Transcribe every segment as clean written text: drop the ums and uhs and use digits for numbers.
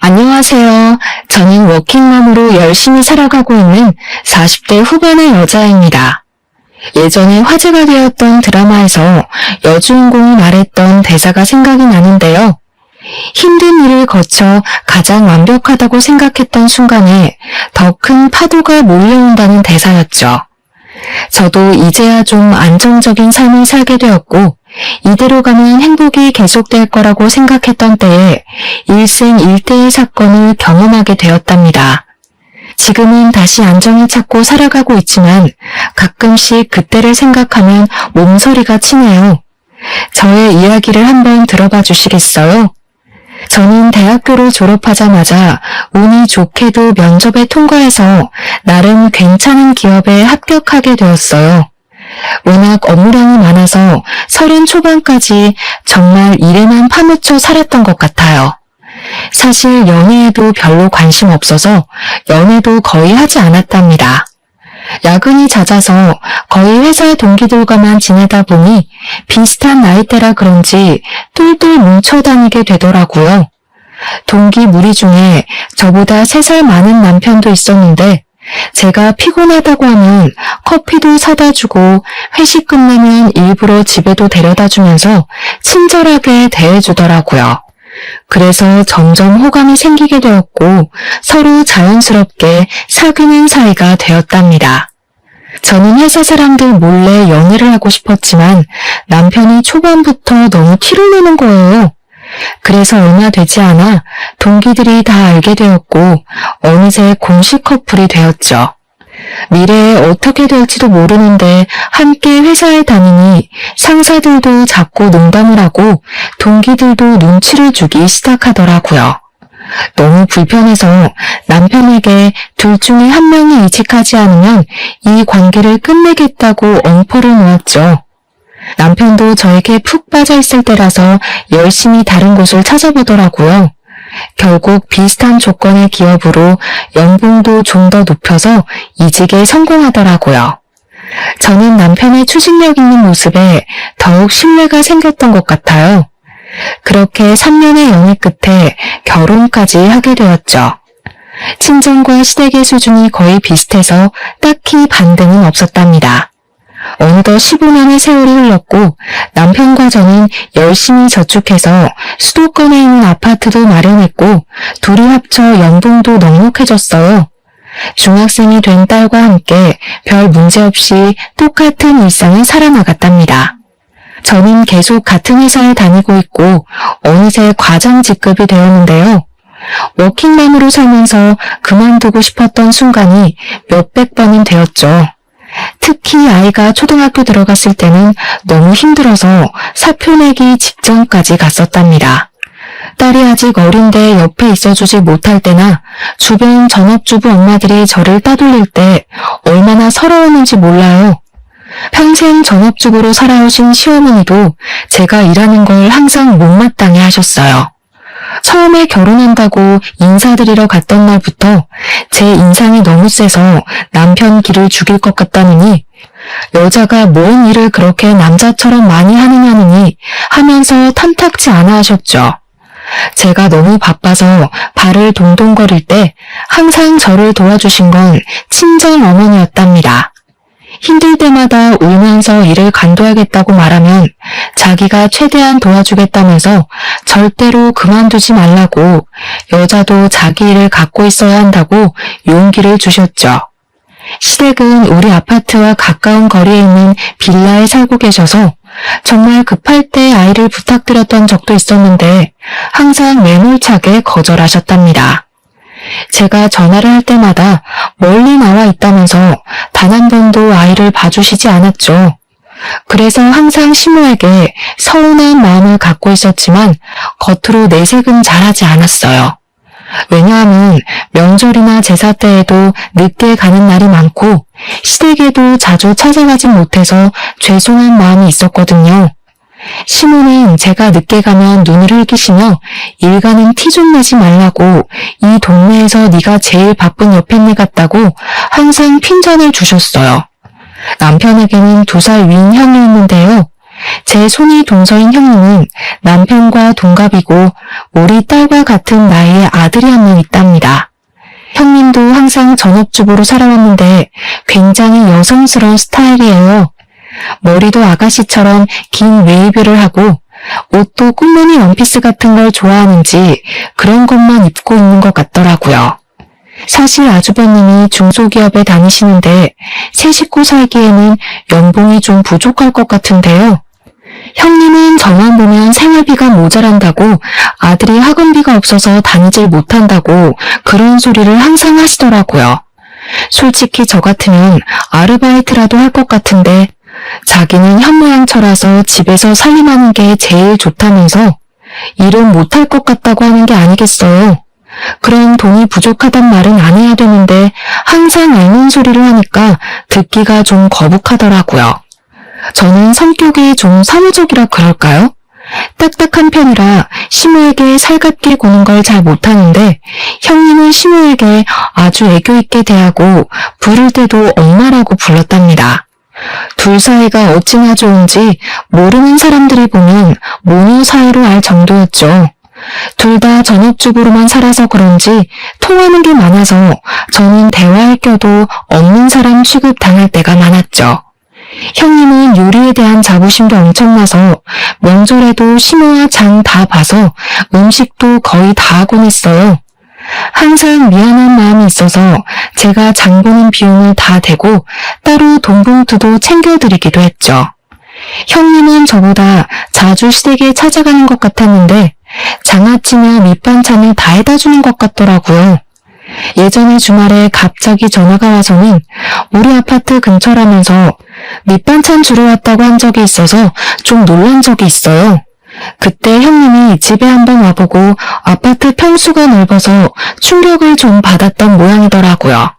안녕하세요. 저는 워킹맘으로 열심히 살아가고 있는 40대 후반의 여자입니다. 예전에 화제가 되었던 드라마에서 여주인공이 말했던 대사가 생각이 나는데요. 힘든 일을 거쳐 가장 완벽하다고 생각했던 순간에 더 큰 파도가 몰려온다는 대사였죠. 저도 이제야 좀 안정적인 삶을 살게 되었고 이대로 가면 행복이 계속될 거라고 생각했던 때에 일생일대의 사건을 경험하게 되었답니다. 지금은 다시 안정을 찾고 살아가고 있지만 가끔씩 그때를 생각하면 몸서리가 치네요. 저의 이야기를 한번 들어봐 주시겠어요? 저는 대학교를 졸업하자마자 운이 좋게도 면접에 통과해서 나름 괜찮은 기업에 합격하게 되었어요. 워낙 업무량이 많아서 30 초반까지 정말 일에만 파묻혀 살았던 것 같아요. 사실 연애에도 별로 관심 없어서 연애도 거의 하지 않았답니다. 야근이 잦아서 거의 회사 동기들과만 지내다 보니 비슷한 나이대라 그런지 똘똘 뭉쳐 다니게 되더라고요. 동기 무리 중에 저보다 3살 많은 남편도 있었는데 제가 피곤하다고 하면 커피도 사다 주고 회식 끝나면 일부러 집에도 데려다 주면서 친절하게 대해주더라고요. 그래서 점점 호감이 생기게 되었고 서로 자연스럽게 사귀는 사이가 되었답니다. 저는 회사 사람들 몰래 연애를 하고 싶었지만 남편이 초반부터 너무 티를 내는 거예요. 그래서 얼마 되지 않아 동기들이 다 알게 되었고 어느새 공식 커플이 되었죠. 미래에 어떻게 될지도 모르는데 함께 회사에 다니니 상사들도 자꾸 농담을 하고 동기들도 눈치를 주기 시작하더라고요. 너무 불편해서 남편에게 둘 중에 한 명이 이직하지 않으면 이 관계를 끝내겠다고 엄포를 놓았죠. 남편도 저에게 푹 빠져 있을 때라서 열심히 다른 곳을 찾아보더라고요. 결국 비슷한 조건의 기업으로 연봉도 좀 더 높여서 이직에 성공하더라고요. 저는 남편의 추진력 있는 모습에 더욱 신뢰가 생겼던 것 같아요. 그렇게 3년의 연애 끝에 결혼까지 하게 되었죠. 친정과 시댁의 수준이 거의 비슷해서 딱히 반등은 없었답니다. 어느덧 15년의 세월이 흘렀고 남편과 저는 열심히 저축해서 수도권에 있는 아파트도 마련했고 둘이 합쳐 연봉도 넉넉해졌어요. 중학생이 된 딸과 함께 별 문제 없이 똑같은 일상을 살아나갔답니다. 저는 계속 같은 회사에 다니고 있고 어느새 과장 직급이 되었는데요. 워킹맘으로 살면서 그만두고 싶었던 순간이 몇백 번은 되었죠. 특히 아이가 초등학교 들어갔을 때는 너무 힘들어서 사표 내기 직전까지 갔었답니다. 딸이 아직 어린데 옆에 있어주지 못할 때나 주변 전업주부 엄마들이 저를 따돌릴 때 얼마나 서러웠는지 몰라요. 평생 전업주부로 살아오신 시어머니도 제가 일하는 걸 항상 못마땅해 하셨어요. 처음에 결혼한다고 인사드리러 갔던 날부터 제 인상이 너무 세서 남편 기를 죽일 것 같다느니 여자가 뭔 일을 그렇게 남자처럼 많이 하느냐느니 하면서 탐탁지 않아 하셨죠. 제가 너무 바빠서 발을 동동거릴 때 항상 저를 도와주신 건 친정 어머니였답니다. 힘들 때마다 울면서 일을 관둬야겠다고 말하면 자기가 최대한 도와주겠다면서 절대로 그만두지 말라고 여자도 자기 일을 갖고 있어야 한다고 용기를 주셨죠. 시댁은 우리 아파트와 가까운 거리에 있는 빌라에 살고 계셔서 정말 급할 때 아이를 부탁드렸던 적도 있었는데 항상 매몰차게 거절하셨답니다. 제가 전화를 할 때마다 멀리 나와 있다면서 단 한 번도 아이를 봐주시지 않았죠. 그래서 항상 시모에게 서운한 마음을 갖고 있었지만 겉으로 내색은 잘하지 않았어요. 왜냐하면 명절이나 제사 때에도 늦게 가는 날이 많고 시댁에도 자주 찾아가진 못해서 죄송한 마음이 있었거든요. 시모는 제가 늦게 가면 눈을 흘기시며 일가는 티 좀 내지 말라고 이 동네에서 네가 제일 바쁜 여편네 같다고 항상 핀잔을 주셨어요. 남편에게는 2살 위인 형이 있는데요. 제 손이 동서인 형님은 남편과 동갑이고 우리 딸과 같은 나이의 아들이 한 명 있답니다. 형님도 항상 전업주부로 살아왔는데 굉장히 여성스러운 스타일이에요. 머리도 아가씨처럼 긴 웨이브를 하고 옷도 꽃무늬 원피스 같은 걸 좋아하는지 그런 것만 입고 있는 것 같더라고요. 사실 아주버님이 중소기업에 다니시는데 세 식구 살기에는 연봉이 좀 부족할 것 같은데요. 형님은 저만 보면 생활비가 모자란다고 아들이 학원비가 없어서 다니질 못한다고 그런 소리를 항상 하시더라고요. 솔직히 저 같으면 아르바이트라도 할 것 같은데 자기는 현모양처라서 집에서 살림하는 게 제일 좋다면서 일은 못할 것 같다고 하는 게 아니겠어요. 그런 돈이 부족하단 말은 안 해야 되는데 항상 앓는 소리를 하니까 듣기가 좀 거북하더라고요. 저는 성격이 좀 사무적이라 그럴까요? 딱딱한 편이라 시모에게 살갑게 구는 걸 잘 못하는데 형님은 시모에게 아주 애교 있게 대하고 부를 때도 엄마라고 불렀답니다. 둘 사이가 어찌나 좋은지 모르는 사람들이 보면 모녀 사이로 알 정도였죠. 둘 다 전업주부로만 살아서 그런지 통하는 게 많아서 저는 대화할 껴도 없는 사람 취급당할 때가 많았죠. 형님은 요리에 대한 자부심도 엄청나서 명절에도 시모와 장 다 봐서 음식도 거의 다 하곤 했어요. 항상 미안한 마음이 있어서 제가 장 보는 비용을 다 대고 따로 돈봉투도 챙겨드리기도 했죠. 형님은 저보다 자주 시댁에 찾아가는 것 같았는데 장아찌며 밑반찬을 다 해다 주는 것 같더라고요. 예전에 주말에 갑자기 전화가 와서는 우리 아파트 근처라면서 밑반찬 주러 왔다고 한 적이 있어서 좀 놀란 적이 있어요. 그때 형님이 집에 한번 와보고 아파트 평수가 넓어서 충격을 좀 받았던 모양이더라고요.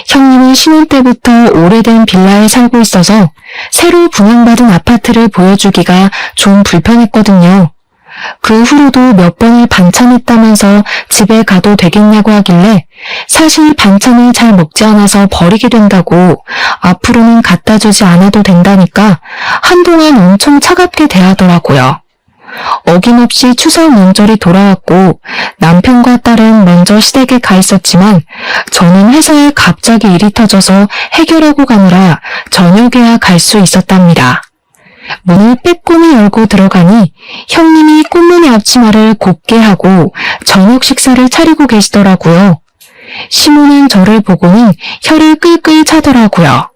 형님은 신혼 때부터 오래된 빌라에 살고 있어서 새로 분양받은 아파트를 보여주기가 좀 불편했거든요. 그 후로도 몇 번을 반찬했다면서 집에 가도 되겠냐고 하길래 사실 반찬을 잘 먹지 않아서 버리게 된다고 앞으로는 갖다 주지 않아도 된다니까 한동안 엄청 차갑게 대하더라고요. 어김없이 추석 명절이 돌아왔고 남편과 딸은 먼저 시댁에 가 있었지만 저는 회사에 갑자기 일이 터져서 해결하고 가느라 저녁에야 갈 수 있었답니다. 문을 빼꼼히 열고 들어가니 형님이 꽃무늬 앞치마를 곱게 하고 저녁 식사를 차리고 계시더라고요. 시모는 저를 보고는 혀를 끌끌 차더라고요.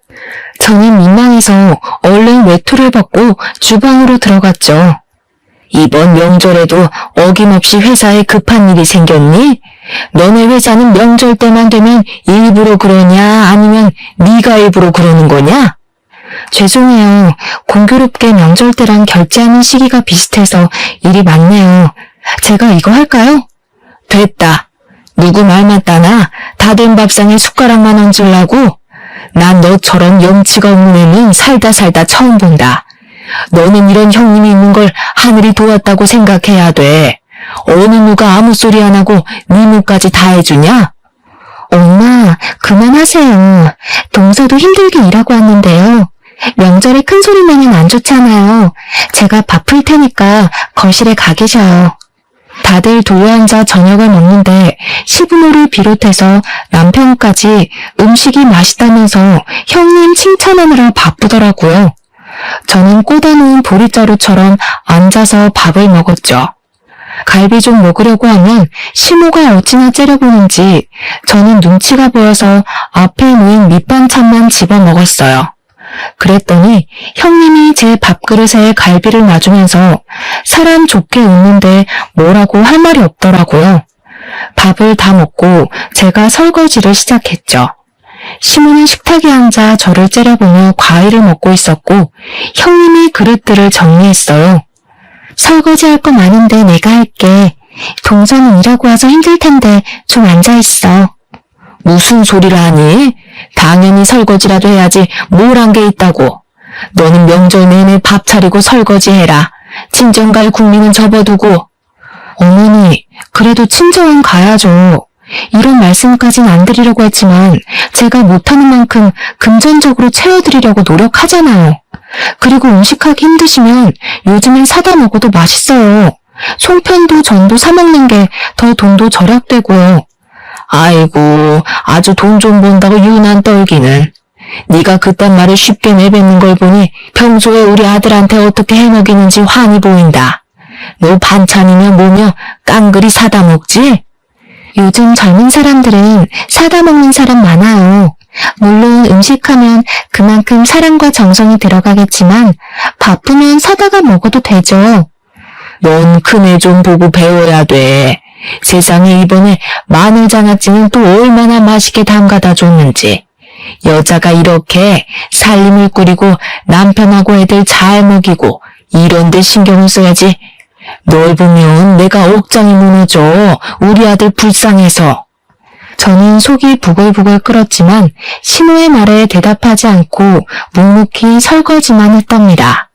저는 민망해서 얼른 외투를 벗고 주방으로 들어갔죠. 이번 명절에도 어김없이 회사에 급한 일이 생겼니? 너네 회사는 명절 때만 되면 일부러 그러냐 아니면 네가 일부러 그러는 거냐? 죄송해요. 공교롭게 명절 때랑 결제하는 시기가 비슷해서 일이 많네요. 제가 이거 할까요? 됐다. 누구 말 맞다나 다 된 밥상에 숟가락만 얹으려고? 난 너처럼 염치가 없는 애는 살다 처음 본다. 너는 이런 형님이 있는 걸 하늘이 도왔다고 생각해야 돼. 어느 누가 아무 소리 안 하고 네 몫까지 다 해주냐? 엄마, 그만하세요. 동서도 힘들게 일하고 왔는데요. 명절에 큰 소리 내면 안 좋잖아요. 제가 밥 풀 테니까 거실에 가 계셔요. 다들 둘러앉아 저녁을 먹는데 시부모를 비롯해서 남편까지 음식이 맛있다면서 형님 칭찬하느라 바쁘더라고요. 저는 꽂아놓은 보리자루처럼 앉아서 밥을 먹었죠. 갈비 좀 먹으려고 하면 시모가 어찌나 째려보는지 저는 눈치가 보여서 앞에 놓인 밑반찬만 집어 먹었어요. 그랬더니 형님이 제 밥그릇에 갈비를 놔주면서 사람 좋게 웃는데 뭐라고 할 말이 없더라고요. 밥을 다 먹고 제가 설거지를 시작했죠. 시모는 식탁에 앉아 저를 째려보며 과일을 먹고 있었고 형님이 그릇들을 정리했어요. 설거지할 거 많은데 내가 할게. 동서는 일하고 와서 힘들 텐데 좀 앉아있어. 무슨 소리를 하니? 당연히 설거지라도 해야지 뭘 한 게 있다고. 너는 명절 내내 밥 차리고 설거지해라. 친정 갈 국민은 접어두고. 어머니, 그래도 친정은 가야죠. 이런 말씀까진 안 드리려고 했지만 제가 못하는 만큼 금전적으로 채워드리려고 노력하잖아요. 그리고 음식하기 힘드시면 요즘엔 사다 먹어도 맛있어요. 송편도 전도 사 먹는 게 더 돈도 절약되고요. 아이고, 아주 돈 좀 번다고 유난 떨기는. 네가 그딴 말을 쉽게 내뱉는 걸 보니 평소에 우리 아들한테 어떻게 해먹이는지 환히 보인다. 너 반찬이며 뭐며 깡그리 사다 먹지? 요즘 젊은 사람들은 사다 먹는 사람 많아요. 물론 음식하면 그만큼 사랑과 정성이 들어가겠지만 바쁘면 사다가 먹어도 되죠. 넌 큰애 좀 보고 배워야 돼. 세상에 이번에 마늘장아찌는 또 얼마나 맛있게 담가다 줬는지. 여자가 이렇게 살림을 꾸리고 남편하고 애들 잘 먹이고 이런 데 신경을 써야지. 널 보면 내가 억장이 무너져. 우리 아들 불쌍해서. 저는 속이 부글부글 끓었지만 신우의 말에 대답하지 않고 묵묵히 설거지만 했답니다.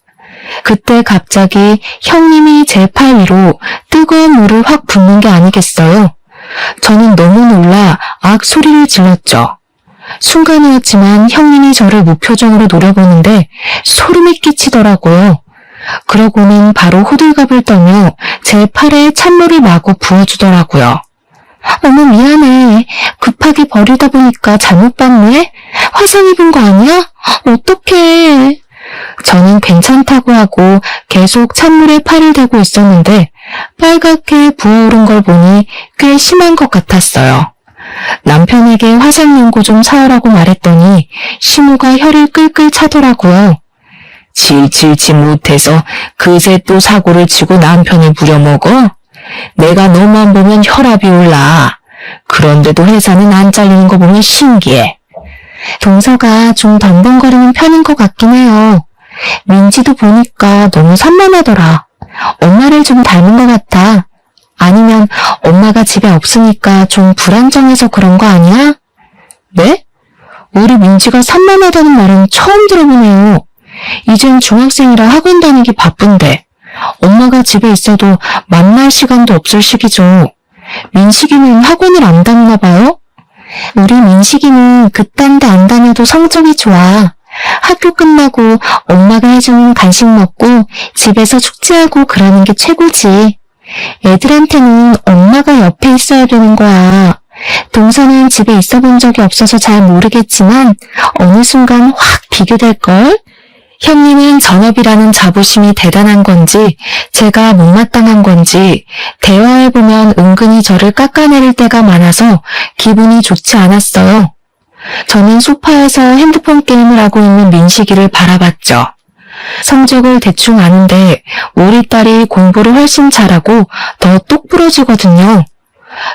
그때 갑자기 형님이 제 팔 위로 뜨거운 물을 확 붓는 게 아니겠어요. 저는 너무 놀라 악 소리를 질렀죠. 순간이었지만 형님이 저를 무표정으로 노려보는데 소름이 끼치더라고요. 그러고는 바로 호들갑을 떨며 제 팔에 찬물을 마구 부어주더라고요. 어머 미안해. 급하게 버리다 보니까 잘못 봤네. 화상 입은 거 아니야? 어떡해. 저는 괜찮다고 하고 계속 찬물에 팔을 대고 있었는데 빨갛게 부어오른 걸 보니 꽤 심한 것 같았어요. 남편에게 화상연고 좀 사오라고 말했더니 시무가 혀를 끌끌 차더라고요. 칠칠치 못해서 그새 또 사고를 치고 남편을 부려먹어? 내가 너만 보면 혈압이 올라. 그런데도 회사는 안 잘리는 거 보면 신기해. 동서가 좀 덤벙거리는 편인 것 같긴 해요. 민지도 보니까 너무 산만하더라. 엄마를 좀 닮은 것 같아. 아니면 엄마가 집에 없으니까 좀 불안정해서 그런 거 아니야? 네? 우리 민지가 산만하다는 말은 처음 들어보네요. 이젠 중학생이라 학원 다니기 바쁜데 엄마가 집에 있어도 만날 시간도 없을 시기죠. 민식이는 학원을 안 다니나 봐요? 우리 민식이는 그딴 데 안 다녀도 성적이 좋아. 학교 끝나고 엄마가 해주는 간식 먹고 집에서 숙제하고 그러는 게 최고지. 애들한테는 엄마가 옆에 있어야 되는 거야. 동서는 집에 있어 본 적이 없어서 잘 모르겠지만 어느 순간 확 비교될걸? 형님은 전업이라는 자부심이 대단한 건지 제가 못마땅한 건지 대화해보면 은근히 저를 깎아내릴 때가 많아서 기분이 좋지 않았어요. 저는 소파에서 핸드폰 게임을 하고 있는 민식이를 바라봤죠. 성적을 대충 아는데 우리 딸이 공부를 훨씬 잘하고 더 똑부러지거든요.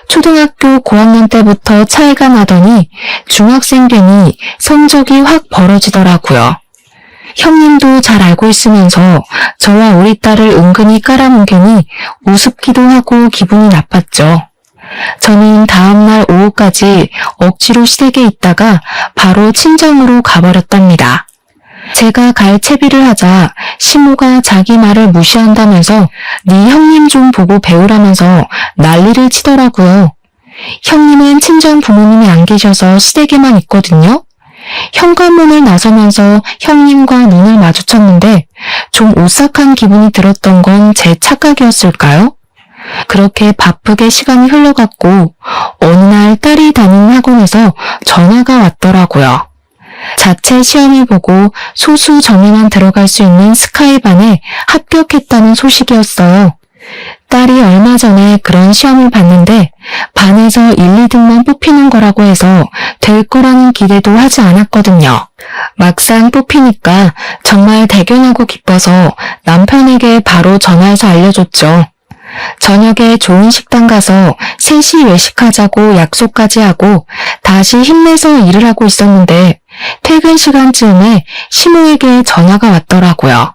초등학교 고학년 때부터 차이가 나더니 중학생 되니 성적이 확 벌어지더라고요. 형님도 잘 알고 있으면서 저와 우리 딸을 은근히 깔아뭉개니 우습기도 하고 기분이 나빴죠. 저는 다음날 오후까지 억지로 시댁에 있다가 바로 친정으로 가버렸답니다. 제가 갈 채비를 하자 시모가 자기 말을 무시한다면서 네 형님 좀 보고 배우라면서 난리를 치더라고요. 형님은 친정 부모님이 안 계셔서 시댁에만 있거든요. 현관문을 나서면서 형님과 눈을 마주쳤는데 좀 오싹한 기분이 들었던 건 제 착각이었을까요? 그렇게 바쁘게 시간이 흘러갔고 어느 날 딸이 다니는 학원에서 전화가 왔더라고요. 자체 시험을 보고 소수 정예만 들어갈 수 있는 스카이반에 합격했다는 소식이었어요. 딸이 얼마 전에 그런 시험을 봤는데 반에서 1, 2등만 뽑히는 거라고 해서 될 거라는 기대도 하지 않았거든요. 막상 뽑히니까 정말 대견하고 기뻐서 남편에게 바로 전화해서 알려줬죠. 저녁에 좋은 식당 가서 셋이 외식하자고 약속까지 하고 다시 힘내서 일을 하고 있었는데 퇴근 시간쯤에 시모에게 전화가 왔더라고요.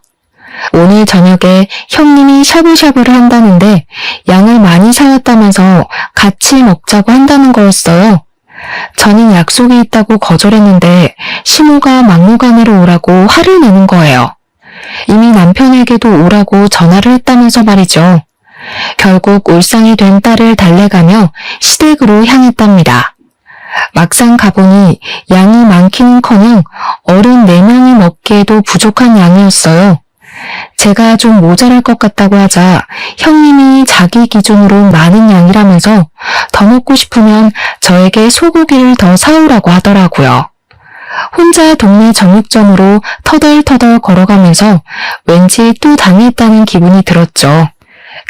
오늘 저녁에 형님이 샤브샤브를 한다는데 양을 많이 사왔다면서 같이 먹자고 한다는 거였어요. 저는 약속이 있다고 거절했는데 시모가 막무가내로 오라고 화를 내는 거예요. 이미 남편에게도 오라고 전화를 했다면서 말이죠. 결국 울상이 된 딸을 달래가며 시댁으로 향했답니다. 막상 가보니 양이 많기는커녕 어른 4명이 먹기에도 부족한 양이었어요. 제가 좀 모자랄 것 같다고 하자 형님이 자기 기준으로 많은 양이라면서 더 먹고 싶으면 저에게 소고기를 더 사오라고 하더라고요. 혼자 동네 정육점으로 터덜터덜 걸어가면서 왠지 또 당했다는 기분이 들었죠.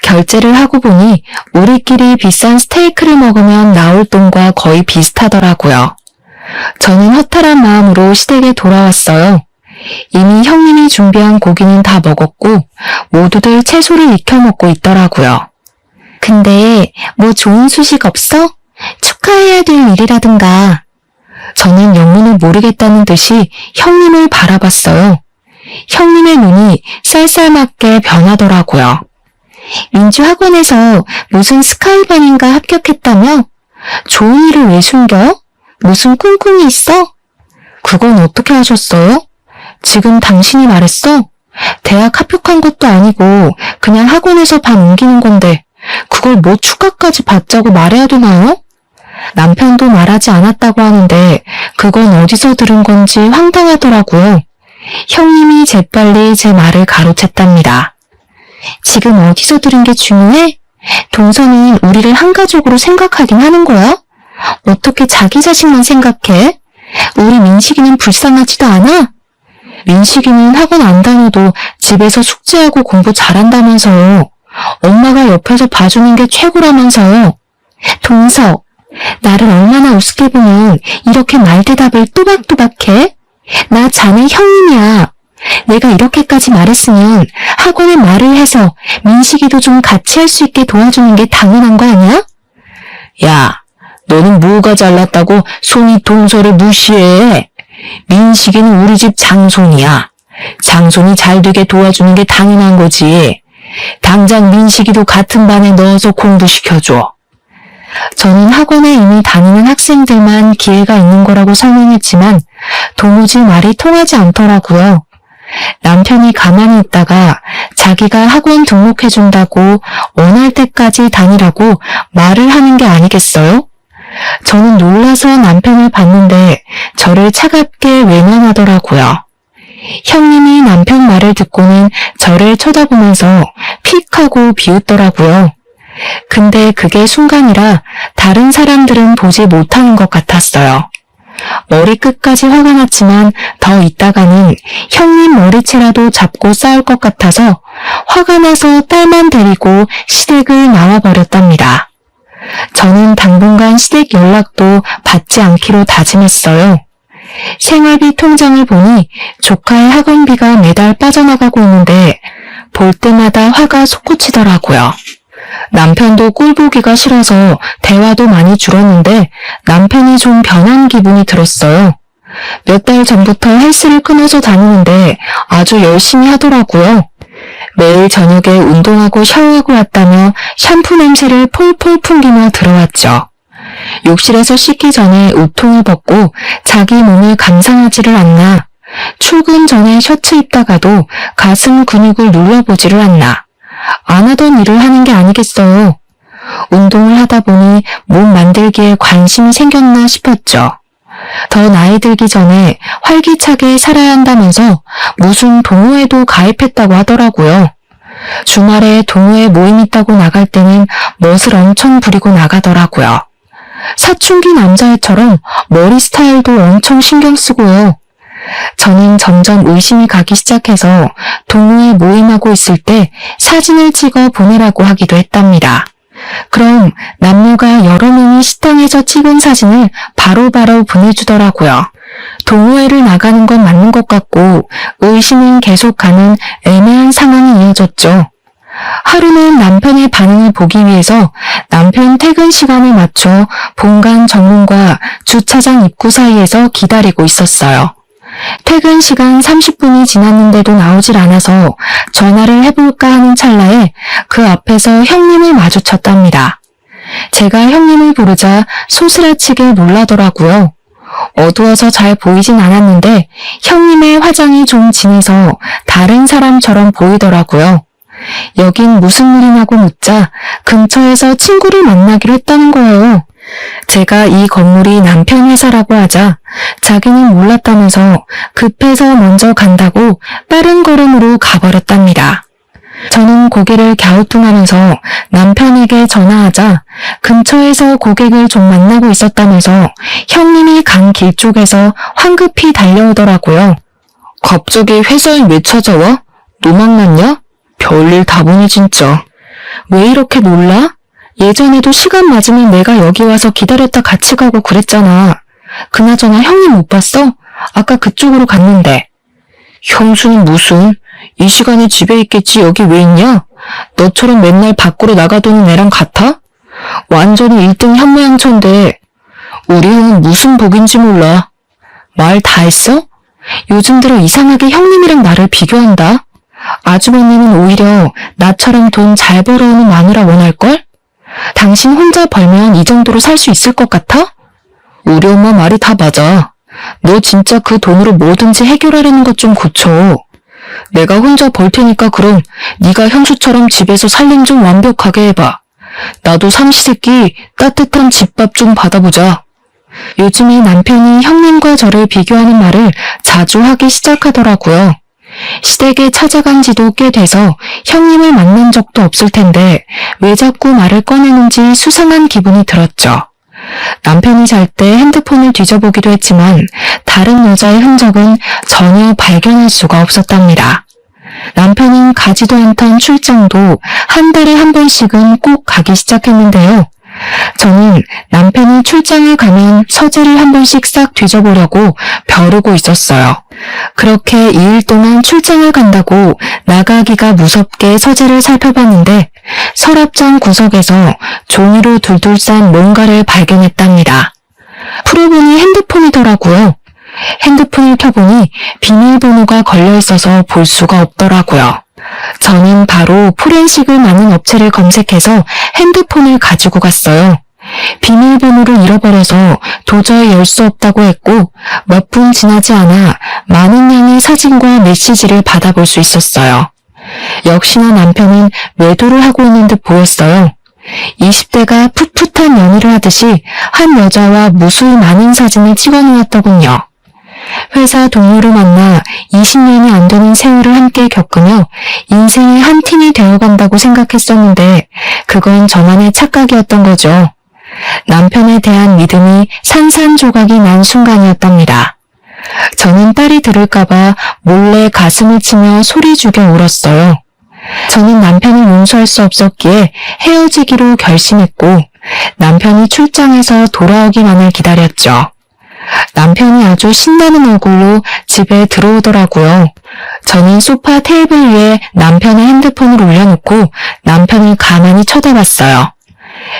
결제를 하고 보니 우리끼리 비싼 스테이크를 먹으면 나올 돈과 거의 비슷하더라고요. 저는 허탈한 마음으로 시댁에 돌아왔어요. 이미 형님이 준비한 고기는 다 먹었고 모두들 채소를 익혀 먹고 있더라고요. 근데 뭐 좋은 소식 없어? 축하해야 될 일이라든가. 저는 영문을 모르겠다는 듯이 형님을 바라봤어요. 형님의 눈이 쌀쌀맞게 변하더라고요. 민주학원에서 무슨 스카이반인가 합격했다며? 좋은 일을 왜 숨겨? 무슨 꿍꿍이 있어? 그건 어떻게 하셨어요? 지금 당신이 말했어? 대학 합격한 것도 아니고 그냥 학원에서 반 옮기는 건데 그걸 뭐 축하까지 받자고 말해야 되나요? 남편도 말하지 않았다고 하는데 그건 어디서 들은 건지 황당하더라고요. 형님이 재빨리 제 말을 가로챘답니다. 지금 어디서 들은 게 중요해? 동서는 우리를 한 가족으로 생각하긴 하는 거야? 어떻게 자기 자식만 생각해? 우리 민식이는 불쌍하지도 않아? 민식이는 학원 안 다녀도 집에서 숙제하고 공부 잘한다면서요. 엄마가 옆에서 봐주는 게 최고라면서요. 동서, 나를 얼마나 우습게 보면 이렇게 말대답을 또박또박해? 나 자네 형님이야. 내가 이렇게까지 말했으면 학원에 말을 해서 민식이도 좀 같이 할 수 있게 도와주는 게 당연한 거 아니야? 야, 너는 뭐가 잘났다고 손이 동서를 무시해? 민식이는 우리 집 장손이야. 장손이 잘 되게 도와주는 게 당연한 거지. 당장 민식이도 같은 반에 넣어서 공부시켜줘. 저는 학원에 이미 다니는 학생들만 기회가 있는 거라고 설명했지만 도무지 말이 통하지 않더라고요. 남편이 가만히 있다가 자기가 학원 등록해준다고 원할 때까지 다니라고 말을 하는 게 아니겠어요? 저는 놀라서 남편을 봤는데 저를 차갑게 외면하더라고요. 형님이 남편 말을 듣고는 저를 쳐다보면서 픽 하고 비웃더라고요. 근데 그게 순간이라 다른 사람들은 보지 못하는 것 같았어요. 머리끝까지 화가 났지만 더 있다가는 형님 머리채라도 잡고 싸울 것 같아서 화가 나서 딸만 데리고 시댁을 나와버렸답니다. 저는 당분간 시댁 연락도 받지 않기로 다짐했어요. 생활비 통장을 보니 조카의 학원비가 매달 빠져나가고 있는데 볼 때마다 화가 솟구치더라고요. 남편도 꼴 보기가 싫어서 대화도 많이 줄었는데 남편이 좀 변한 기분이 들었어요. 몇 달 전부터 헬스를 끊어서 다니는데 아주 열심히 하더라고요. 매일 저녁에 운동하고 샤워하고 왔다며 샴푸 냄새를 폴폴 풍기며 들어왔죠. 욕실에서 씻기 전에 우통을 벗고 자기 몸을 감상하지를 않나. 출근 전에 셔츠 입다가도 가슴 근육을 눌러보지를 않나. 안 하던 일을 하는 게 아니겠어요. 운동을 하다 보니 몸 만들기에 관심이 생겼나 싶었죠. 더 나이 들기 전에 활기차게 살아야 한다면서 무슨 동호회도 가입했다고 하더라고요. 주말에 동호회 모임 있다고 나갈 때는 멋을 엄청 부리고 나가더라고요. 사춘기 남자애처럼 머리 스타일도 엄청 신경 쓰고요. 저는 점점 의심이 가기 시작해서 동호회 모임하고 있을 때 사진을 찍어 보내라고 하기도 했답니다. 그럼 남녀가 여러 명이 식당에서 찍은 사진을 바로바로 보내주더라고요. 동호회를 나가는 건 맞는 것 같고 의심은 계속 가는 애매한 상황이 이어졌죠. 하루는 남편의 반응을 보기 위해서 남편 퇴근 시간에 맞춰 본관 정문과 주차장 입구 사이에서 기다리고 있었어요. 퇴근 시간 30분이 지났는데도 나오질 않아서 전화를 해볼까 하는 찰나에 그 앞에서 형님을 마주쳤답니다. 제가 형님을 부르자 소스라치게 놀라더라고요. 어두워서 잘 보이진 않았는데 형님의 화장이 좀 진해서 다른 사람처럼 보이더라고요. 여긴 무슨 일이냐고 묻자 근처에서 친구를 만나기로 했다는 거예요. 제가 이 건물이 남편 회사라고 하자 자기는 몰랐다면서 급해서 먼저 간다고 빠른 걸음으로 가버렸답니다. 저는 고개를 갸우뚱하면서 남편에게 전화하자 근처에서 고객을 좀 만나고 있었다면서 형님이 간 길 쪽에서 황급히 달려오더라고요. 갑자기 회사에 왜 찾아와? 너 만났냐? 별일 다 보니 진짜. 왜 이렇게 놀라? 예전에도 시간 맞으면 내가 여기 와서 기다렸다 같이 가고 그랬잖아. 그나저나 형님 못 봤어? 아까 그쪽으로 갔는데. 형수는 무슨? 이 시간에 집에 있겠지 여기 왜 있냐? 너처럼 맨날 밖으로 나가도는 애랑 같아? 완전히 1등 현모양처인데 우리 형은 무슨 복인지 몰라. 말 다 했어? 요즘 들어 이상하게 형님이랑 나를 비교한다. 아주버님은 오히려 나처럼 돈 잘 벌어오는 마누라 원할걸? 당신 혼자 벌면 이 정도로 살 수 있을 것 같아? 우리 엄마 말이 다 맞아. 너 진짜 그 돈으로 뭐든지 해결하려는 것 좀 고쳐. 내가 혼자 벌 테니까 그럼 네가 형수처럼 집에서 살림 좀 완벽하게 해봐. 나도 삼시세끼 따뜻한 집밥 좀 받아보자. 요즘에 남편이 형님과 저를 비교하는 말을 자주 하기 시작하더라고요. 시댁에 찾아간 지도 꽤 돼서 형님을 만난 적도 없을 텐데 왜 자꾸 말을 꺼내는지 수상한 기분이 들었죠. 남편이 잘 때 핸드폰을 뒤져보기도 했지만 다른 여자의 흔적은 전혀 발견할 수가 없었답니다. 남편은 가지도 않던 출장도 한 달에 한 번씩은 꼭 가기 시작했는데요. 저는 남편이 출장을 가면 서재를 한 번씩 싹 뒤져보려고 벼르고 있었어요. 그렇게 2일 동안 출장을 간다고 나가기가 무섭게 서재를 살펴봤는데 서랍장 구석에서 종이로 둘둘 싼 뭔가를 발견했답니다. 풀어보니 핸드폰이더라고요. 핸드폰을 켜보니 비밀번호가 걸려있어서 볼 수가 없더라고요. 저는 바로 포렌식을 많은 업체를 검색해서 핸드폰을 가지고 갔어요. 비밀번호를 잃어버려서 도저히 열 수 없다고 했고 몇 분 지나지 않아 많은 양의 사진과 메시지를 받아볼 수 있었어요. 역시나 남편은 외도를 하고 있는 듯 보였어요. 20대가 풋풋한 연애를 하듯이 한 여자와 무수히 많은 사진을 찍어놓았더군요. 회사 동료를 만나 20년이 안 되는 세월을 함께 겪으며 인생의 한 팀이 되어간다고 생각했었는데 그건 저만의 착각이었던 거죠. 남편에 대한 믿음이 산산조각이 난 순간이었답니다. 저는 딸이 들을까봐 몰래 가슴을 치며 소리 죽여 울었어요. 저는 남편을 용서할 수 없었기에 헤어지기로 결심했고 남편이 출장해서 돌아오기만을 기다렸죠. 남편이 아주 신나는 얼굴로 집에 들어오더라고요. 저는 소파 테이블 위에 남편의 핸드폰을 올려놓고 남편을 가만히 쳐다봤어요.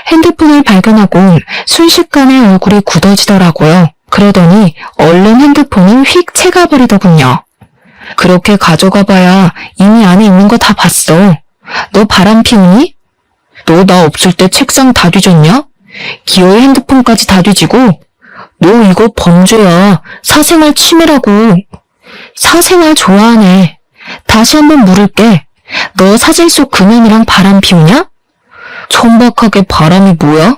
핸드폰을 발견하곤 순식간에 얼굴이 굳어지더라고요. 그러더니 얼른 핸드폰을 휙 채가버리더군요. 그렇게 가져가봐야 이미 안에 있는 거 다 봤어. 너 바람 피우니? 너 나 없을 때 책상 다 뒤졌냐? 기어이 핸드폰까지 다 뒤지고? 너 이거 범죄야. 사생활 침해라고. 사생활 좋아하네. 다시 한번 물을게. 너 사진 속 그년이랑 바람 피우냐? 천박하게 바람이 뭐야?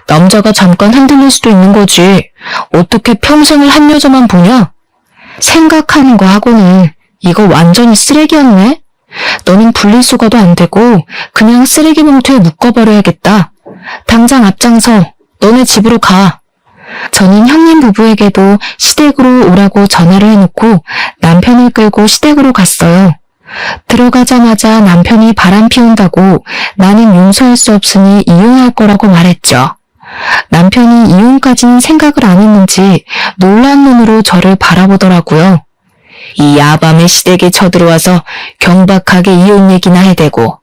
남자가 잠깐 흔들릴 수도 있는 거지. 어떻게 평생을 한 여자만 보냐? 생각하는 거 하고는 이거 완전히 쓰레기였네? 너는 분리수거도 안 되고 그냥 쓰레기 봉투에 묶어버려야겠다. 당장 앞장서 너네 집으로 가. 저는 형님 부부에게도 시댁으로 오라고 전화를 해놓고 남편을 끌고 시댁으로 갔어요. 들어가자마자 남편이 바람 피운다고 나는 용서할 수 없으니 이혼할 거라고 말했죠. 남편이 이혼까지는 생각을 안 했는지 놀란 눈으로 저를 바라보더라고요. 이 야밤에 시댁에 쳐들어와서 경박하게 이혼 얘기나 해대고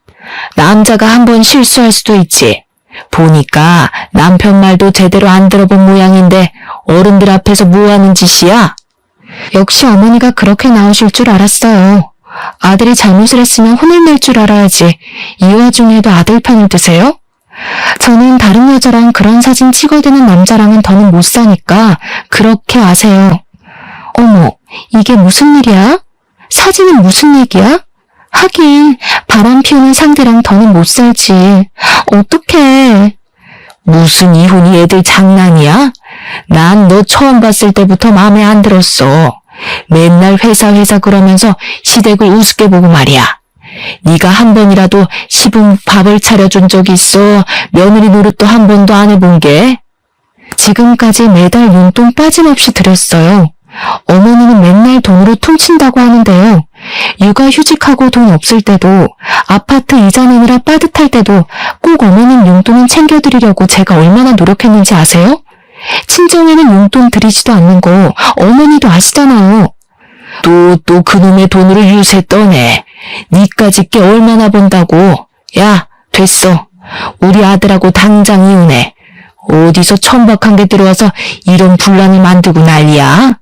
남자가 한번 실수할 수도 있지. 보니까 남편 말도 제대로 안 들어본 모양인데 어른들 앞에서 뭐하는 짓이야? 역시 어머니가 그렇게 나오실 줄 알았어요. 아들이 잘못을 했으면 혼을 낼 줄 알아야지. 이 와중에도 아들 편을 드세요? 저는 다른 여자랑 그런 사진 찍어대는 남자랑은 더는 못 사니까 그렇게 아세요. 어머, 이게 무슨 일이야? 사진은 무슨 얘기야? 하긴 바람 피우는 상대랑 더는 못 살지. 어떡해. 무슨 이혼이 애들 장난이야? 난 너 처음 봤을 때부터 마음에 안 들었어. 맨날 회사 그러면서 시댁을 우습게 보고 말이야. 네가 한 번이라도 시분 밥을 차려준 적 있어? 며느리 노릇도 한 번도 안 해본 게? 지금까지 매달 용돈 빠짐없이 드렸어요. 어머니는 맨날 돈으로 퉁친다고 하는데요. 육아휴직하고 돈 없을 때도, 아파트 이자 내느라 빠듯할 때도 꼭 어머님 용돈은 챙겨드리려고 제가 얼마나 노력했는지 아세요? 친정에는 용돈 드리지도 않는 거 어머니도 아시잖아요. 또 그놈의 돈으로 유세 떠네. 니까짓 게 얼마나 번다고. 야, 됐어. 우리 아들하고 당장 이혼해. 어디서 천박한 게 들어와서 이런 분란을 만들고 난리야?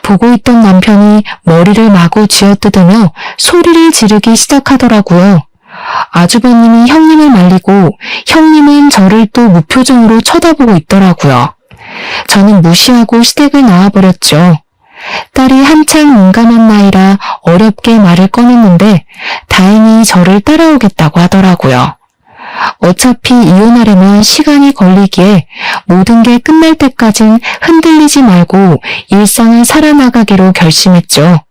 보고 있던 남편이 머리를 마구 쥐어뜯으며 소리를 지르기 시작하더라고요. 아주버님이 형님을 말리고 형님은 저를 또 무표정으로 쳐다보고 있더라고요. 저는 무시하고 시댁을 나와버렸죠. 딸이 한창 민감한 나이라 어렵게 말을 꺼냈는데 다행히 저를 따라오겠다고 하더라고요. 어차피 이혼하려면 시간이 걸리기에 모든 게 끝날 때까진 흔들리지 말고 일상을 살아나가기로 결심했죠.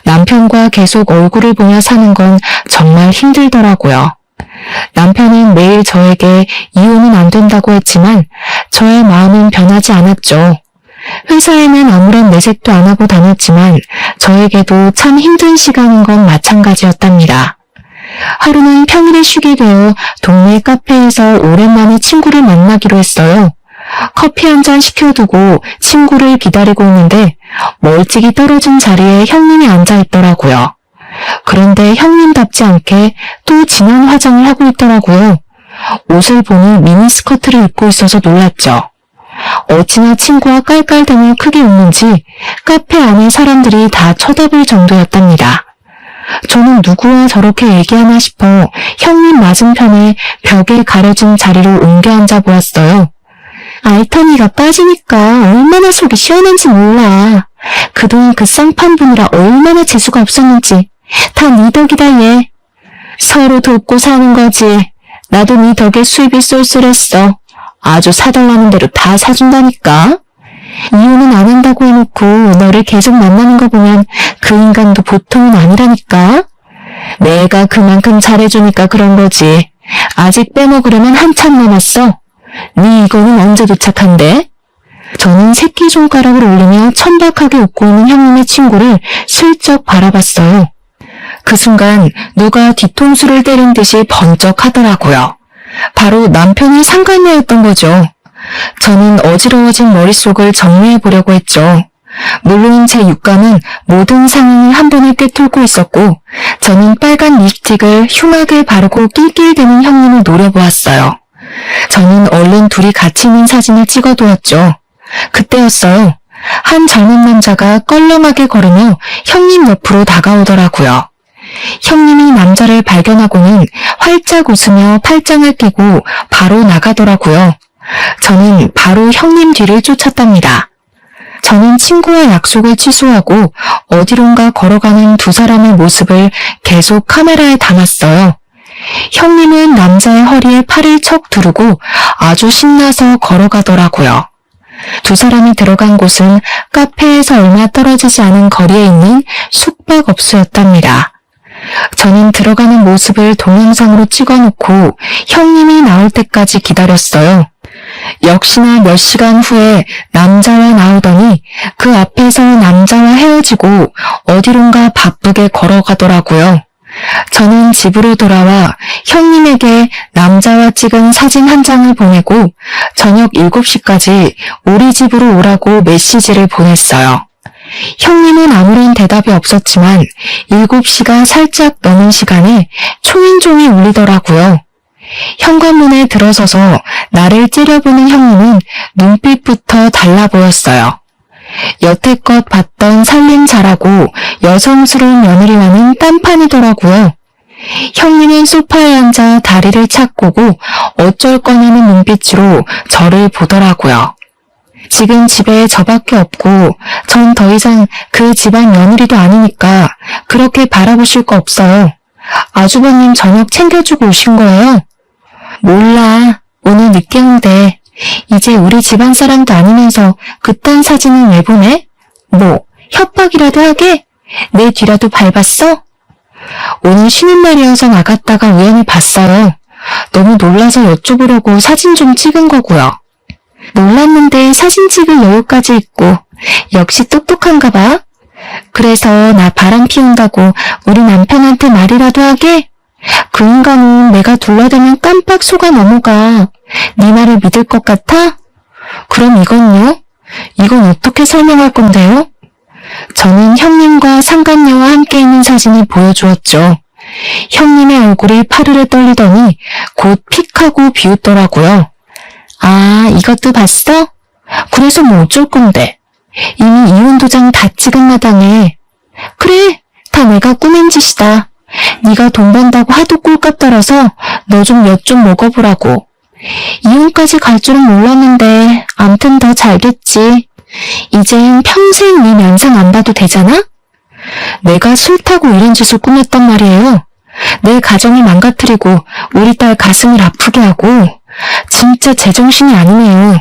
남편과 계속 얼굴을 보며 사는 건 정말 힘들더라고요. 남편은 매일 저에게 이혼은 안 된다고 했지만 저의 마음은 변하지 않았죠. 회사에는 아무런 내색도 안 하고 다녔지만 저에게도 참 힘든 시간인 건 마찬가지였답니다. 하루는 평일에 쉬게 되어 동네 카페에서 오랜만에 친구를 만나기로 했어요. 커피 한 잔 시켜두고 친구를 기다리고 있는데 멀찍이 떨어진 자리에 형님이 앉아있더라고요. 그런데 형님답지 않게 또 진한 화장을 하고 있더라고요. 옷을 보니 미니스커트를 입고 있어서 놀랐죠. 어찌나 친구와 깔깔대며 크게 웃는지 카페 안에 사람들이 다 쳐다볼 정도였답니다. 저는 누구와 저렇게 얘기하나 싶어 형님 맞은편에 벽에 가려진 자리로 옮겨 앉아 보았어요. 알타니가 빠지니까 얼마나 속이 시원한지 몰라. 그동안 그 쌍판분이라 얼마나 재수가 없었는지. 다 네 덕이다 얘. 서로 돕고 사는 거지. 나도 네 덕에 수입이 쏠쏠했어. 아주 사달라는 대로 다 사준다니까. 이혼은 안 한다고 해놓고 너를 계속 만나는 거 보면 그 인간도 보통은 아니라니까. 내가 그만큼 잘해주니까 그런 거지. 아직 빼먹으려면 한참 남았어. 네 이거는 언제 도착한대? 저는 새끼손가락을 올리며 천박하게 웃고 있는 형님의 친구를 슬쩍 바라봤어요. 그 순간 누가 뒤통수를 때린 듯이 번쩍하더라고요. 바로 남편이 상간녀였던 거죠. 저는 어지러워진 머릿속을 정리해보려고 했죠. 물론 제 육감은 모든 상황을 한 번에 꿰뚫고 있었고 저는 빨간 립스틱을 흉하게 바르고 낄낄대는 형님을 노려보았어요. 저는 얼른 둘이 같이 있는 사진을 찍어두었죠. 그때였어요. 한 젊은 남자가 껄렁하게 걸으며 형님 옆으로 다가오더라고요. 형님이 남자를 발견하고는 활짝 웃으며 팔짱을 끼고 바로 나가더라고요. 저는 바로 형님 뒤를 쫓았답니다. 저는 친구와 약속을 취소하고 어디론가 걸어가는 두 사람의 모습을 계속 카메라에 담았어요. 형님은 남자의 허리에 팔을 척 두르고 아주 신나서 걸어가더라고요. 두 사람이 들어간 곳은 카페에서 얼마 떨어지지 않은 거리에 있는 숙박업소였답니다. 저는 들어가는 모습을 동영상으로 찍어놓고 형님이 나올 때까지 기다렸어요. 역시나 몇 시간 후에 남자와 나오더니 그 앞에서 남자와 헤어지고 어디론가 바쁘게 걸어가더라고요. 저는 집으로 돌아와 형님에게 남자와 찍은 사진 한 장을 보내고 저녁 7시까지 우리 집으로 오라고 메시지를 보냈어요. 형님은 아무런 대답이 없었지만 7시가 살짝 넘은 시간에 초인종이 울리더라고요. 현관문에 들어서서 나를 째려보는 형님은 눈빛부터 달라 보였어요. 여태껏 봤던 살림 잘하고 여성스러운 며느리와는 딴판이더라고요. 형님은 소파에 앉아 다리를 착고고 어쩔 거냐는 눈빛으로 저를 보더라고요. 지금 집에 저밖에 없고 전 더 이상 그 집안 며느리도 아니니까 그렇게 바라보실 거 없어요. 아주버님 저녁 챙겨주고 오신 거예요? 몰라. 오늘 늦게 온대. 이제 우리 집안 사람도 아니면서 그딴 사진을 왜 보내? 뭐 협박이라도 하게? 내 뒤라도 밟았어? 오늘 쉬는 날이어서 나갔다가 우연히 봤어요. 너무 놀라서 여쭤보려고 사진 좀 찍은 거고요. 놀랐는데 사진 찍을 여유까지 있고 역시 똑똑한가 봐. 그래서 나 바람 피운다고 우리 남편한테 말이라도 하게? 그 인간은 내가 둘러대면 깜빡 속아 넘어가. 네 말을 믿을 것 같아? 그럼 이건요? 이건 어떻게 설명할 건데요? 저는 형님과 상간녀와 함께 있는 사진을 보여주었죠. 형님의 얼굴이 파르르 떨리더니 곧 픽하고 비웃더라고요. 아, 이것도 봤어? 그래서 뭐 어쩔 건데. 이미 이혼 도장 다 찍은 마당에. 그래, 다 내가 꾸민 짓이다. 네가 돈 번다고 하도 꼴값 떨어서 너 좀 엿 좀 먹어보라고. 이혼까지 갈 줄은 몰랐는데 암튼 더 잘됐지. 이젠 평생 네 면상 안 봐도 되잖아? 내가 싫다고 이런 짓을 꾸몄단 말이에요. 내 가정을 망가뜨리고 우리 딸 가슴을 아프게 하고 진짜 제정신이 아니네요.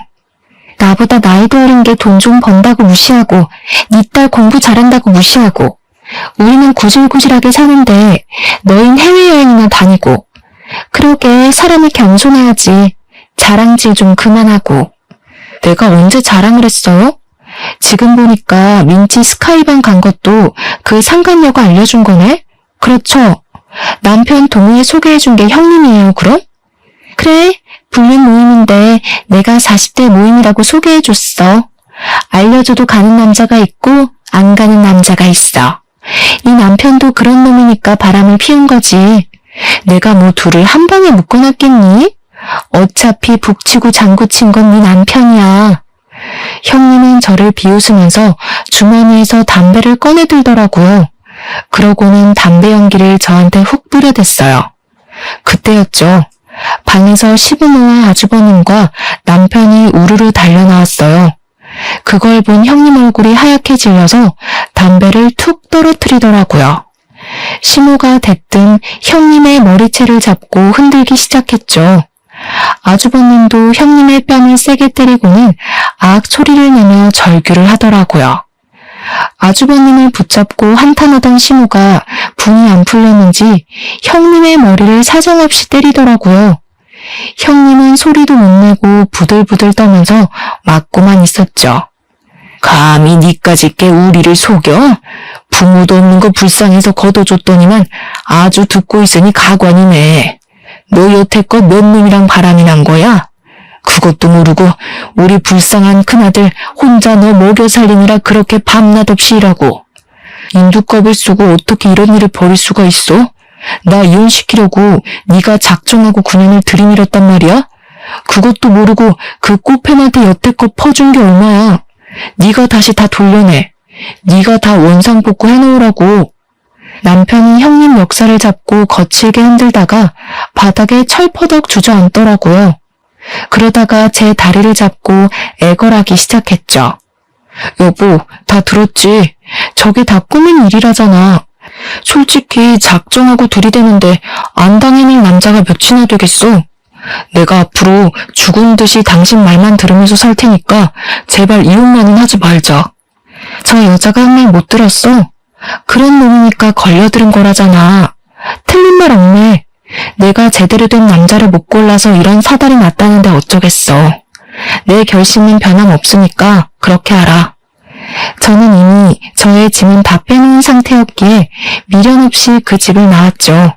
나보다 나이도 어린 게 돈 좀 번다고 무시하고 네 딸 공부 잘한다고 무시하고 우리는 구질구질하게 사는데 너흰 해외여행이나 다니고. 그러게 사람이 겸손해야지. 자랑질 좀 그만하고. 내가 언제 자랑을 했어요? 지금 보니까 민지 스카이반 간 것도 그 상간녀가 알려준 거네? 그렇죠. 남편 동호회 소개해준 게 형님이에요, 그럼? 그래, 불륜 모임인데 내가 40대 모임이라고 소개해줬어. 알려줘도 가는 남자가 있고 안 가는 남자가 있어. 네 남편도 그런 놈이니까 바람을 피운 거지. 내가 뭐 둘을 한 방에 묶어놨겠니? 어차피 북치고 장구친 건 네 남편이야. 형님은 저를 비웃으면서 주머니에서 담배를 꺼내들더라고요. 그러고는 담배 연기를 저한테 훅 뿌려댔어요. 그때였죠. 방에서 시부모와 아주버님과 남편이 우르르 달려나왔어요. 그걸 본 형님 얼굴이 하얗게 질려서 담배를 툭 떨어뜨리더라고요. 시모가 대뜸 형님의 머리채를 잡고 흔들기 시작했죠. 아주버님도 형님의 뺨을 세게 때리고는 악 소리를 내며 절규를 하더라고요. 아주버님을 붙잡고 한탄하던 시모가 분이 안 풀렸는지 형님의 머리를 사정없이 때리더라고요. 형님은 소리도 못 내고 부들부들 떠면서 맞고만 있었죠. 감히 니까지 꽤 우리를 속여? 부모도 없는 거 불쌍해서 걷어줬더니만 아주 듣고 있으니 가관이네. 너 여태껏 몇 놈이랑 바람이 난 거야? 그것도 모르고 우리 불쌍한 큰아들 혼자 너 먹여 살리느라 그렇게 밤낮 없이 일하고. 인두껍을 쓰고 어떻게 이런 일을 벌일 수가 있어? 나 이혼시키려고 네가 작정하고 9년을 들이밀었단 말이야? 그것도 모르고 그 꼬패한테 여태껏 퍼준 게 얼마야? 네가 다시 다 돌려내. 네가 다 원상복구 해놓으라고. 남편이 형님 멱살을 잡고 거칠게 흔들다가 바닥에 철퍼덕 주저앉더라고요. 그러다가 제 다리를 잡고 애걸하기 시작했죠. 여보, 다 들었지? 저게 다 꾸민 일이라잖아. 솔직히 작정하고 들이대는데 안 당해낼 남자가 몇이나 되겠어? 내가 앞으로 죽은 듯이 당신 말만 들으면서 살 테니까 제발 이혼만은 하지 말자. 저 여자가 한 말 못 들었어? 그런 놈이니까 걸려들은 거라잖아. 틀린 말 없네. 내가 제대로 된 남자를 못 골라서 이런 사달이 났다는데 어쩌겠어. 내 결심은 변함없으니까 그렇게 알아. 저는 이미 저의 짐은 다 빼놓은 상태였기에 미련 없이 그 집을 나왔죠.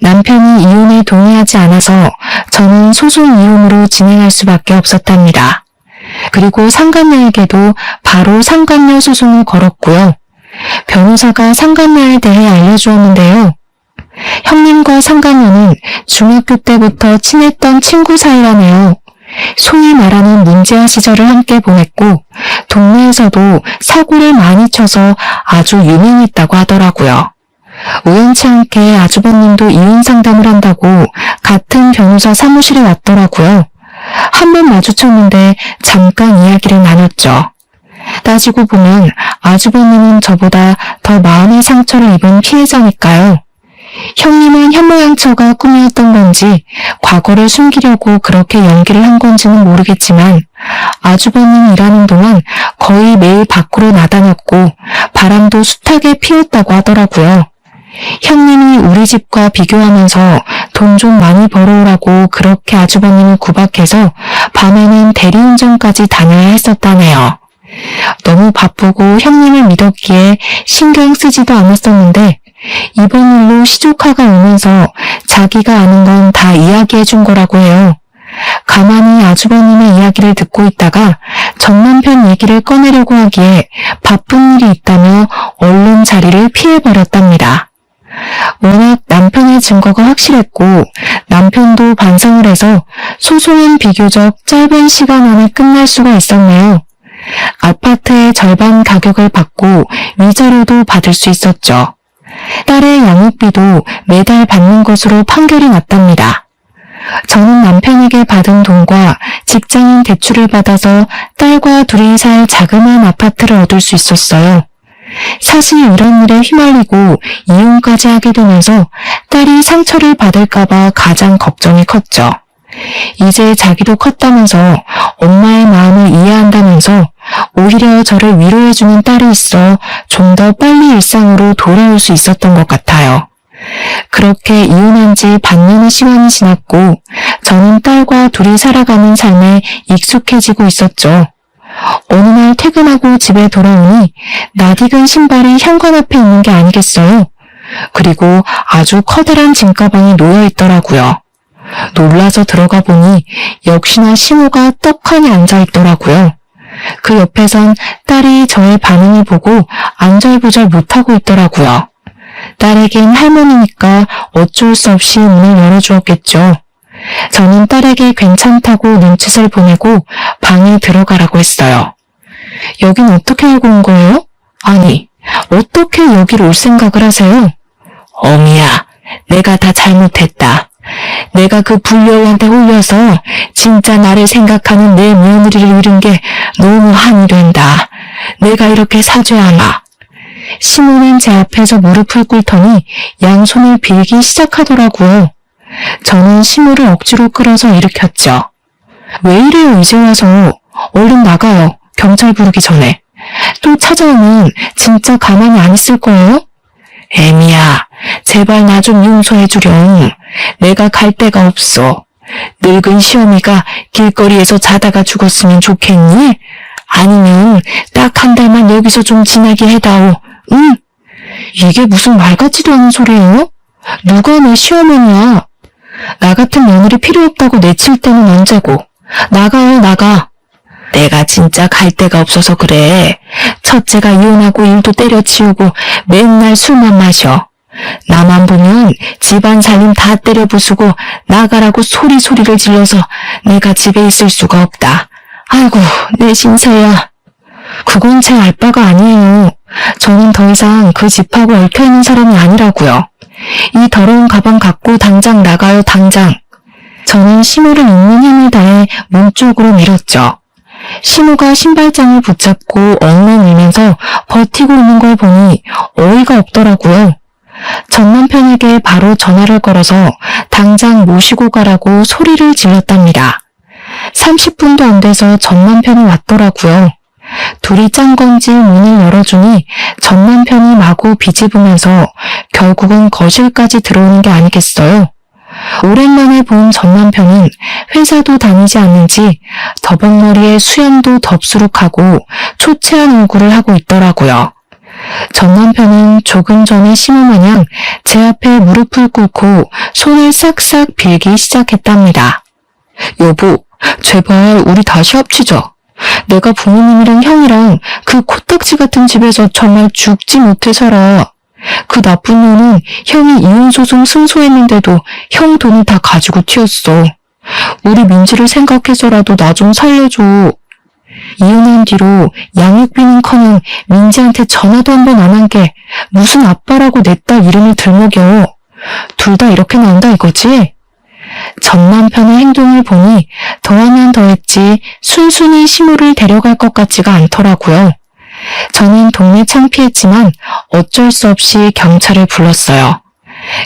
남편이 이혼에 동의하지 않아서 저는 소송 이혼으로 진행할 수밖에 없었답니다. 그리고 상간녀에게도 바로 상간녀 소송을 걸었고요. 변호사가 상간녀에 대해 알려주었는데요. 형님과 상간녀는 중학교 때부터 친했던 친구 사이라네요. 소위 말하는 문제아 시절을 함께 보냈고 동네에서도 사고를 많이 쳐서 아주 유명했다고 하더라고요. 우연치 않게 아주버님도 이혼 상담을 한다고 같은 변호사 사무실에 왔더라고요. 한 번 마주쳤는데 잠깐 이야기를 나눴죠. 따지고 보면 아주버님은 저보다 더 마음의 상처를 입은 피해자니까요. 형님은 현모양처가 꿈이었던 건지 과거를 숨기려고 그렇게 연기를 한 건지는 모르겠지만 아주버님 일하는 동안 거의 매일 밖으로 나다녔고 바람도 숱하게 피웠다고 하더라고요. 형님이 우리 집과 비교하면서 돈 좀 많이 벌어오라고 그렇게 아주버님을 구박해서 밤에는 대리운전까지 다녀야 했었다네요. 너무 바쁘고 형님을 믿었기에 신경 쓰지도 않았었는데 이번 일로 시조카가 오면서 자기가 아는 건 다 이야기해 준 거라고 해요. 가만히 아주버님의 이야기를 듣고 있다가 전 남편 얘기를 꺼내려고 하기에 바쁜 일이 있다며 얼른 자리를 피해버렸답니다. 워낙 남편의 증거가 확실했고 남편도 반성을 해서 소송은 비교적 짧은 시간 안에 끝날 수가 있었네요. 아파트의 절반 가격을 받고 위자료도 받을 수 있었죠. 딸의 양육비도 매달 받는 것으로 판결이 났답니다. 저는 남편에게 받은 돈과 직장인 대출을 받아서 딸과 둘이 살 자그마한 아파트를 얻을 수 있었어요. 사실 이런 일에 휘말리고 이혼까지 하게 되면서 딸이 상처를 받을까봐 가장 걱정이 컸죠. 이제 자기도 컸다면서 엄마의 마음을 이해한다면서 오히려 저를 위로해주는 딸이 있어 좀 더 빨리 일상으로 돌아올 수 있었던 것 같아요. 그렇게 이혼한 지 반년의 시간이 지났고 저는 딸과 둘이 살아가는 삶에 익숙해지고 있었죠. 어느 날 퇴근하고 집에 돌아오니 낯익은 신발이 현관 앞에 있는 게 아니겠어요. 그리고 아주 커다란 짐가방이 놓여있더라고요. 놀라서 들어가 보니 역시나 시모가 떡하니 앉아있더라고요. 그 옆에선 딸이 저의 반응을 보고 안절부절 못하고 있더라고요. 딸에겐 할머니니까 어쩔 수 없이 문을 열어주었겠죠. 저는 딸에게 괜찮다고 눈짓을 보내고 방에 들어가라고 했어요. 여긴 어떻게 알고 온 거예요? 아니, 어떻게 여기로 올 생각을 하세요? 어미야, 내가 다 잘못했다. 내가 그 불려한테 홀려서 진짜 나를 생각하는 내 며느리를 잃은 게 너무 한이 된다. 내가 이렇게 사죄하마. 시모는 제 앞에서 무릎을 꿇더니 양손을 빌기 시작하더라고요. 저는 시모를 억지로 끌어서 일으켰죠. 왜 이래요 이제 와서. 얼른 나가요. 경찰 부르기 전에. 또 찾아오면 진짜 가만히 안 있을 거예요? 애미야, 제발 나 좀 용서해주렴. 내가 갈 데가 없어. 늙은 시어미가 길거리에서 자다가 죽었으면 좋겠니? 아니면 딱 한 달만 여기서 좀 지나게 해다오. 응? 이게 무슨 말 같지도 않은 소리예요? 누가 내 시어머니야? 나 같은 며느리 필요 없다고 내칠 때는 언제고. 나가요, 나가. 내가 진짜 갈 데가 없어서 그래. 첫째가 이혼하고 일도 때려치우고 맨날 술만 마셔. 나만 보면 집안 살림 다 때려 부수고 나가라고 소리를 질러서 내가 집에 있을 수가 없다. 아이고, 내 신세야. 그건 제 알바가 아니에요. 저는 더 이상 그 집하고 얽혀있는 사람이 아니라고요. 이 더러운 가방 갖고 당장 나가요, 당장. 저는 시모를 있는 힘을 다해 문 쪽으로 밀었죠. 시모가 신발장을 붙잡고 엉엉 울면서 버티고 있는 걸 보니 어이가 없더라고요. 전 남편에게 바로 전화를 걸어서 당장 모시고 가라고 소리를 질렀답니다. 30분도 안 돼서 전 남편이 왔더라고요. 둘이 짠 건지 문을 열어주니 전 남편이 마구 비집으면서 결국은 거실까지 들어오는 게 아니겠어요. 오랜만에 본 전 남편은 회사도 다니지 않는지 더벅머리에 수염도 덥수룩하고 초췌한 얼굴을 하고 있더라고요. 전 남편은 조금 전에 시모마냥 제 앞에 무릎을 꿇고 손을 싹싹 빌기 시작했답니다. 여보, 제발 우리 다시 합치자. 내가 부모님이랑 형이랑 그 코딱지 같은 집에서 정말 죽지 못해 살아. 그 나쁜 놈은 형이 이혼소송 승소했는데도 형 돈을 다 가지고 튀었어. 우리 민지를 생각해서라도 나 좀 살려줘. 이혼한 뒤로 양육비는커녕 민지한테 전화도 한 번 안 한 게 무슨 아빠라고 내 딸 이름을 들먹여. 둘 다 이렇게 나온다 이거지? 전 남편의 행동을 보니 더하면 더했지 순순히 시모를 데려갈 것 같지가 않더라고요. 저는 동네 창피했지만 어쩔 수 없이 경찰을 불렀어요.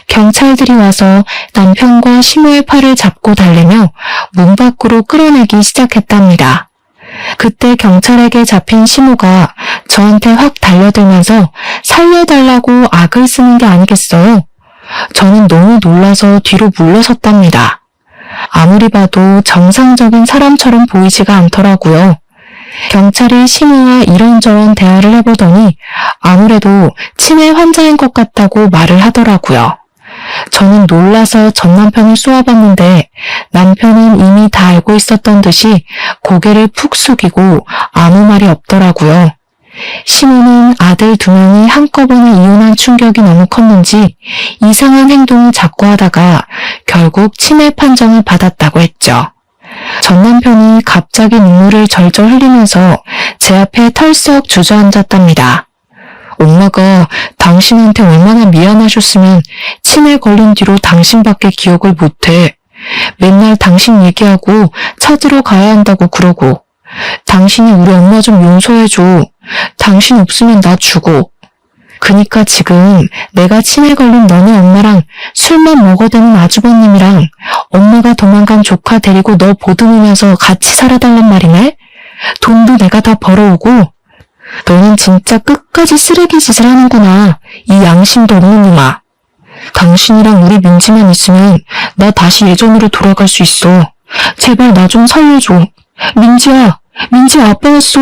경찰들이 와서 남편과 시모의 팔을 잡고 달래며 문 밖으로 끌어내기 시작했답니다. 그때 경찰에게 잡힌 시모가 저한테 확 달려들면서 살려달라고 악을 쓰는 게 아니겠어요? 저는 너무 놀라서 뒤로 물러섰답니다. 아무리 봐도 정상적인 사람처럼 보이지가 않더라고요. 경찰이 시모와 이런저런 대화를 해보더니 아무래도 치매 환자인 것 같다고 말을 하더라고요. 저는 놀라서 전 남편을 쏘아봤는데 남편은 이미 다 알고 있었던 듯이 고개를 푹 숙이고 아무 말이 없더라고요. 시모는 아들 2명이 한꺼번에 이혼한 충격이 너무 컸는지 이상한 행동을 자꾸 하다가 결국 치매 판정을 받았다고 했죠. 전 남편이 갑자기 눈물을 절절 흘리면서 제 앞에 털썩 주저앉았답니다. 엄마가 당신한테 얼마나 미안하셨으면 치매 걸린 뒤로 당신밖에 기억을 못해. 맨날 당신 얘기하고 찾으러 가야 한다고 그러고 당신이 우리 엄마 좀 용서해줘. 당신 없으면 나 죽어. 그니까 지금 내가 치매 걸린 너네 엄마랑 술만 먹어대는 아주버님이랑 엄마가 도망간 조카 데리고 너 보듬으면서 같이 살아달란 말이네? 돈도 내가 다 벌어오고 너는 진짜 끝까지 쓰레기 짓을 하는구나. 이 양심도 없는 놈아. 당신이랑 우리 민지만 있으면 나 다시 예전으로 돌아갈 수 있어. 제발 나 좀 살려줘. 민지야, 민지야 아빠 왔어.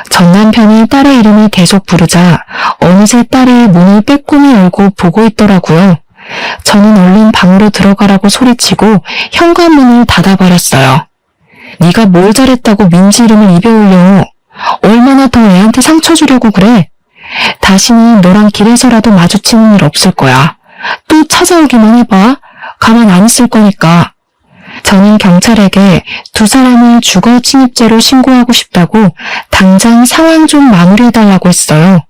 전 남편이 딸의 이름을 계속 부르자 어느새 딸이 문을 빼꼼히 열고 보고 있더라고요. 저는 얼른 방으로 들어가라고 소리치고 현관문을 닫아버렸어요. 네가 뭘 잘했다고 민지 이름을 입에 올려. 얼마나 더 애한테 상처 주려고 그래. 다시는 너랑 길에서라도 마주치는 일 없을 거야. 또 찾아오기만 해봐. 가만 안 있을 거니까. 저는 경찰에게 2사람을 주거 침입죄로 신고하고 싶다고 당장 상황 좀 마무리해달라고 했어요.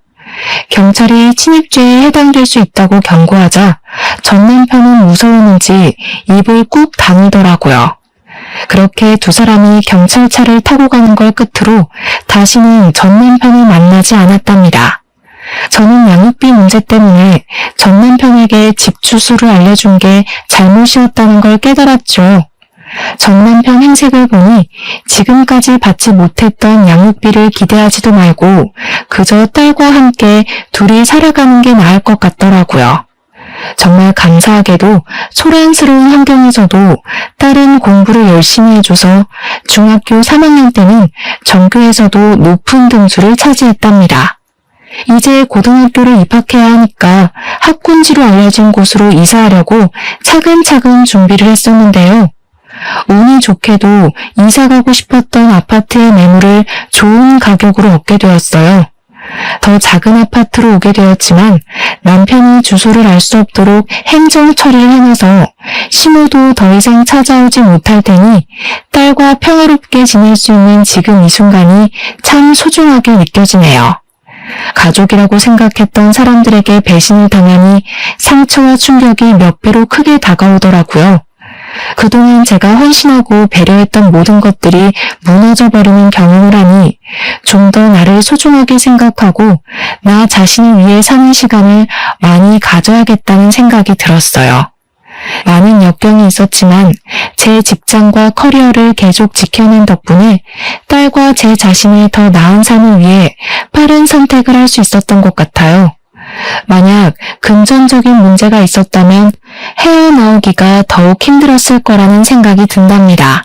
경찰이 침입죄에 해당될 수 있다고 경고하자 전 남편은 무서웠는지 입을 꾹 다물더라고요. 그렇게 2사람이 경찰차를 타고 가는 걸 끝으로 다시는 전 남편을 만나지 않았답니다. 저는 양육비 문제 때문에 전 남편에게 집 주소를 알려준 게 잘못이었다는 걸 깨달았죠. 전 남편 행색을 보니 지금까지 받지 못했던 양육비를 기대하지도 말고 그저 딸과 함께 둘이 살아가는 게 나을 것 같더라고요. 정말 감사하게도 소란스러운 환경에서도 딸은 공부를 열심히 해줘서 중학교 3학년 때는 전교에서도 높은 등수를 차지했답니다. 이제 고등학교를 입학해야 하니까 학군지로 알려진 곳으로 이사하려고 차근차근 준비를 했었는데요. 운이 좋게도 이사 가고 싶었던 아파트의 매물을 좋은 가격으로 얻게 되었어요. 더 작은 아파트로 오게 되었지만 남편이 주소를 알 수 없도록 행정 처리를 해놔서 시모도 더 이상 찾아오지 못할 테니 딸과 평화롭게 지낼 수 있는 지금 이 순간이 참 소중하게 느껴지네요. 가족이라고 생각했던 사람들에게 배신을 당하니 상처와 충격이 몇 배로 크게 다가오더라고요. 그동안 제가 헌신하고 배려했던 모든 것들이 무너져버리는 경험을 하니 좀 더 나를 소중하게 생각하고 나 자신을 위해 사는 시간을 많이 가져야겠다는 생각이 들었어요. 많은 역경이 있었지만 제 직장과 커리어를 계속 지켜낸 덕분에 딸과 제 자신의 더 나은 삶을 위해 빠른 선택을 할 수 있었던 것 같아요. 만약 금전적인 문제가 있었다면 헤어나오기가 더욱 힘들었을 거라는 생각이 든답니다.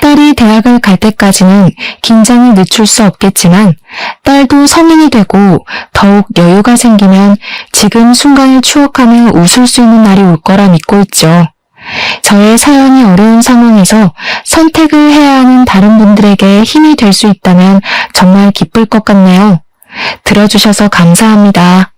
딸이 대학을 갈 때까지는 긴장을 늦출 수 없겠지만 딸도 성인이 되고 더욱 여유가 생기면 지금 순간을 추억하며 웃을 수 있는 날이 올 거라 믿고 있죠. 저의 사연이 어려운 상황에서 선택을 해야 하는 다른 분들에게 힘이 될 수 있다면 정말 기쁠 것 같네요. 들어주셔서 감사합니다.